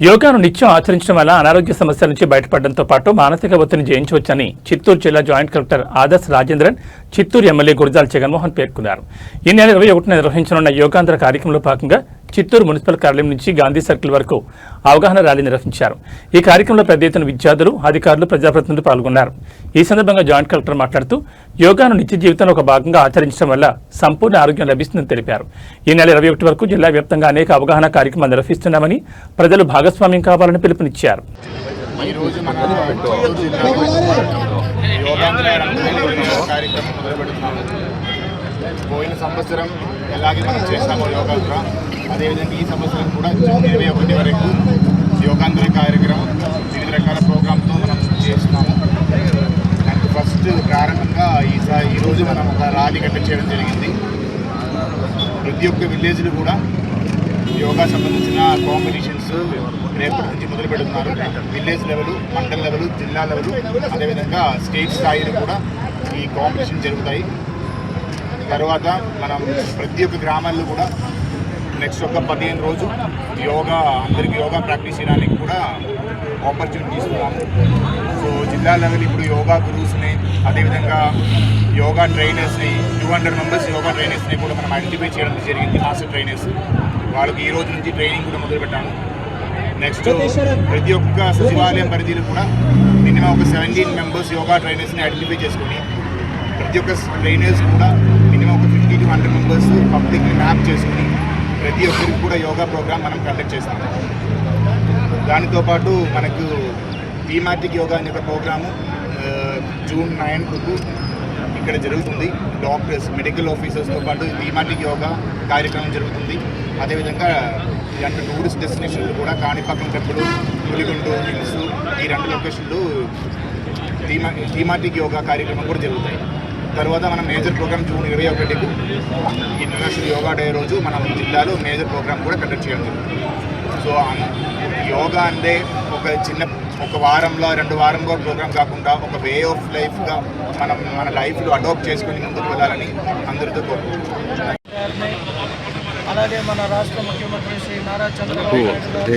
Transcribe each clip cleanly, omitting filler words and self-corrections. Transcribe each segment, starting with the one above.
యోగాను నిత్యం ఆచరించడం వల్ల అనారోగ్య సమస్యల నుంచి బయటపడడంతో పాటు మానసిక ఒత్తిడిని జయించవచ్చని చిత్తూరు జిల్లా joint collector Adarsh Rajendran, Chittoor MLA Gurajala Jaganmohan పేర్కొన్నారు. ఈ నెల 21న నిర్వహించనున్న యోగాంధ్ర కార్యక్రమంలో భాగంగా చిత్తూరు మున్సిపల్ కార్యాలయం నుంచి గాంధీ సర్కిల్ వరకు అవగాహన ర్యాలీ నిర్వహించారు. ఈ కార్యక్రమంలో పెద్ద ఎత్తున విద్యార్థులు, అధికారులు, ప్రజాప్రతినిధులు పాల్గొన్నారు. ఈ సందర్భంగా జాయింట్ కలెక్టర్ మాట్లాడుతూ యోగాను నిత్య జీవితంలో ఒక భాగంగా ఆచరించడం వల్ల సంపూర్ణ ఆరోగ్యం లభిస్తుందని తెలిపారు. ఈ నెల 21 వరకు జిల్లా వ్యాప్తంగా అనేక అవగాహన కార్యక్రమాలు నిర్వహిస్తున్నామని, ప్రజలు భాగస్వామ్యం కావాలని పిలుపునిచ్చారు. పోయిన సంవత్సరం ఎలాగే మనం చేసామో యోగాంధ్ర, అదేవిధంగా ఈ సంవత్సరం కూడా జూన్ 21 వరకు యోగాంధ్ర కార్యక్రమం వివిధ రకాల ప్రోగ్రామ్తో మనం చేస్తున్నాము. అండ్ ఫస్ట్ ప్రారంభంగా ఈరోజు మనం ఒక ర్యాలీ కండక్ట్ చేయడం జరిగింది. ప్రతి ఒక్క విలేజ్లు కూడా యోగా సంబంధించిన కాంపిటీషన్స్ రేపటి నుంచి మొదలు పెడుతున్నారు. విలేజ్ లెవెల్, మండల్ లెవెల్, జిల్లా లెవెల్, అదేవిధంగా స్టేట్ స్థాయిలో కూడా ఈ కాంపిటీషన్ జరుగుతాయి. తర్వాత మనం ప్రతి ఒక్క గ్రామాల్లో కూడా నెక్స్ట్ ఒక 15 రోజు యోగా, అందరికీ యోగా ప్రాక్టీస్ చేయడానికి కూడా ఆపర్చునిటీ ఇస్తున్నాము. సో జిల్లా లెవెల్ ఇప్పుడు యోగా గురూస్ని, అదేవిధంగా యోగా ట్రైనర్స్ని, 200 మెంబర్స్ యోగా ట్రైనర్స్ని కూడా మనం ఐడెంటిఫై చేయడం జరిగింది. మాస్టర్ ట్రైనర్స్ వాళ్ళకి ఈ రోజు నుంచి ట్రైనింగ్ కూడా మొదలుపెట్టాము. నెక్స్ట్ ప్రతి ఒక్క సచివాలయం పరిధిలో కూడా మినిమం ఒక 17 మెంబర్స్ యోగా ట్రైనర్స్ని ఐడెంటిఫై చేసుకుని ప్రతి ఒక్క ట్రైనర్స్ కూడా మినిమం ఒక 50 to 100 మెంబర్స్ పబ్లిక్ని మ్యాప్ చేసుకుని ప్రతి ఒక్కరికి కూడా యోగా ప్రోగ్రామ్ మనం కండక్ట్ చేస్తాము. దానితో పాటు మనకు థీమాటిక్ యోగా అనే ఒక ప్రోగ్రాము జూన్ 9కు ఇక్కడ జరుగుతుంది. డాక్టర్స్, మెడికల్ ఆఫీసర్స్తో పాటు థీమాటిక్ యోగా కార్యక్రమం జరుగుతుంది. అదేవిధంగా ఇలాంటి టూరిస్ట్ డెస్టినేషన్లు కూడా కాణిపాకం టెంపుల్, పులిగుండు హిల్స్, ఈ 2 లొకేషన్లు థీమాటిక్ యోగా కార్యక్రమం కూడా జరుగుతాయి. తర్వాత మనం మేజర్ ప్రోగ్రామ్ జూన్ 21కు ఇంటర్నేషనల్ యోగా డే రోజు మనం జిల్లాలో మేజర్ ప్రోగ్రామ్ కూడా కండక్ట్ చేయడం జరుగుతుంది. సో యోగా అంటే ఒక వారంలో 2 వారంలో ప్రోగ్రామ్ కాకుండా ఒక వే ఆఫ్ లైఫ్గా మనం మన లైఫ్లో అడాప్ట్ చేసుకొని ముందుకు వెళ్ళాలని అందరితో కోరుకుంటున్నాం. అలాగే మన రాష్ట్ర ముఖ్యమంత్రి శ్రీ నారా చంద్రబాబు నాయుడు గారు,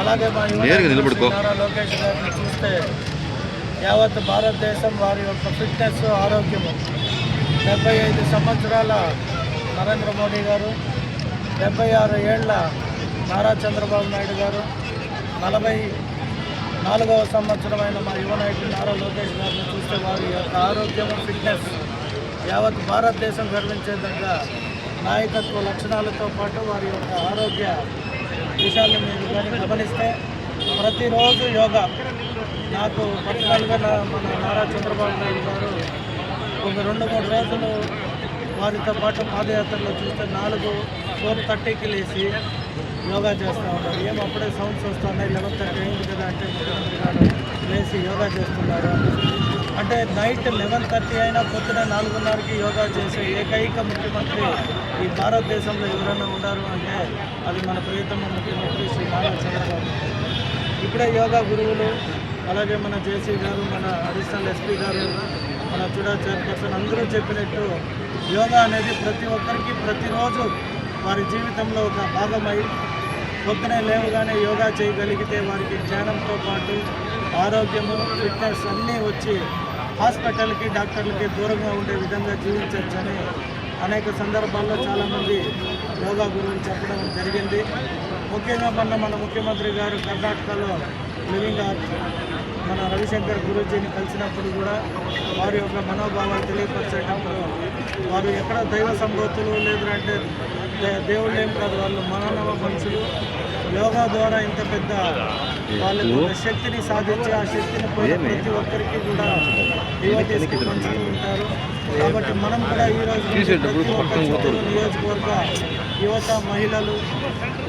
అలాగే నారా లోకేష్ గారిని చూస్తే యావత్ భారతదేశం వారి యొక్క ఫిట్నెస్, ఆరోగ్యము 75 సంవత్సరాల నరేంద్ర మోడీ గారు, 76 ఏళ్ల నారా చంద్రబాబు నాయుడు గారు, 44వ సంవత్సరమైన మా యువ నాయకుడు నారా లోకేష్ గారిని చూస్తే వారి యొక్క ఆరోగ్యము, ఫిట్నెస్ యావత్ భారతదేశం గర్వించేదగ్గ నాయకత్వ లక్షణాలతో పాటు వారి యొక్క ఆరోగ్య విషయాన్ని మీరు కానీ గమనిస్తే ప్రతిరోజు యోగా. నాకు పర్సనల్గా మన నారా చంద్రబాబు నాయుడు గారు ఒక 2-3 రోజులు వారితో పాటు పాదయాత్రలో చూస్తే 4:30కి లేచి యోగా చేస్తూ ఉంటారు. అప్పుడే సౌండ్స్ వస్తున్నాయి, 11:30 అయింది కదా అంటే ముఖ్యమంత్రి గారు లేచి యోగా చేస్తున్నారు. అంటే నైట్ 11:30 అయినా పొద్దున 4:30కి యోగా చేసే ఏకైక ముఖ్యమంత్రి ఈ భారతదేశంలో ఎవరైనా ఉన్నారు అంటే అది మన ప్రియతమ ముఖ్యమంత్రి శ్రీ నారా చంద్రబాబు. ఇప్పుడే యోగా గురువులు, అలాగే మన జేసీ గారు, మన అడిషనల్ ఎస్పీ గారు, మన చుడా చైర్పర్సన్ అందరూ చెప్పినట్టు యోగా అనేది ప్రతి ఒక్కరికి ప్రతిరోజు వారి జీవితంలో ఒక భాగమై పొద్దునే లేవగానే యోగా చేయగలిగితే వారికి జ్ఞానంతో పాటు ఆరోగ్యము, ఫిట్నెస్ అన్నీ వచ్చి హాస్పిటల్కి, డాక్టర్లకి దూరంగా ఉండే విధంగా జీవించవచ్చని అనేక సందర్భాల్లో చాలామంది యోగా గురువులు చెప్పడం జరిగింది. ముఖ్యంగా మన ముఖ్యమంత్రి గారు కర్ణాటకలో లివింగ్ ఆర్ట్ మన రవిశంకర్ గురూజీని కలిసినప్పుడు కూడా వారి యొక్క మనోభావాలు తెలియపరిచేటప్పుడు వారు ఎక్కడ దైవ సంబోతులు లేదంటే దేవుళ్ళు ఏం కాదు, వాళ్ళు మానవ మనుషులు. యోగా ద్వారా ఇంత పెద్ద వాళ్ళకు శక్తిని సాధించి ఆ శక్తిని పోయి ప్రతి ఒక్కరికి కూడా యువతీకి పంచుతూ ఉంటారు. కాబట్టి మనం కూడా ఈరోజు నియోజకవర్గ యువత, మహిళలు,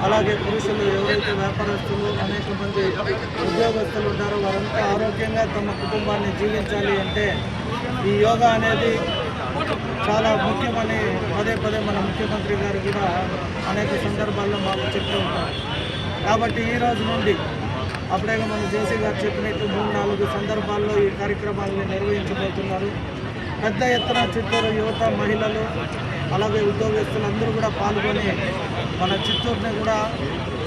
అలాగే పురుషులు, ఎవరైతే వ్యాపారస్తులు, అనేక మంది ఉద్యోగస్తులు ఉంటారో వారంతా ఆరోగ్యంగా తమ కుటుంబాన్ని జీవించాలి అంటే ఈ యోగా అనేది చాలా ముఖ్యమని పదే మన ముఖ్యమంత్రి గారు కూడా అనేక సందర్భాల్లో మాకు చెప్తూ ఉంటారు. కాబట్టి ఈ రోజు నుండి అప్పుడే మన జేసీ గారు చెప్పినట్టు 3-4 సందర్భాల్లో ఈ కార్యక్రమాలను నిర్వహించబోతున్నారు. పెద్ద ఎత్తున చిత్తూరు యువత, మహిళలు, అలాగే ఉద్యోగస్తులు అందరూ కూడా పాల్గొని మన చిత్తూరుని కూడా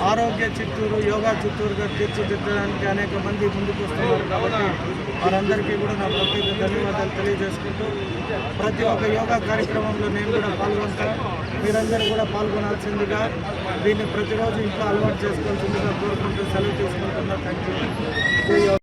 ఆరోగ్య చిత్తూరు, యోగా చిత్తూరుగా తీర్చిదిద్దడానికి అనేక మంది ముందుకు వస్తున్నారు. కాబట్టి వారందరికీ కూడా నా ప్రత్యేక ధన్యవాదాలు తెలియజేసుకుంటూ ప్రతి ఒక్క యోగా కార్యక్రమంలో నేను కూడా పాల్గొంటాను. మీరందరూ కూడా పాల్గొనాల్సిందిగా, దీన్ని ప్రతిరోజు ఇంట్లో అలవాటు చేసుకోవాల్సిందిగా కోరుకుంటూ సెలవు తీసుకుంటున్నా. Thank you.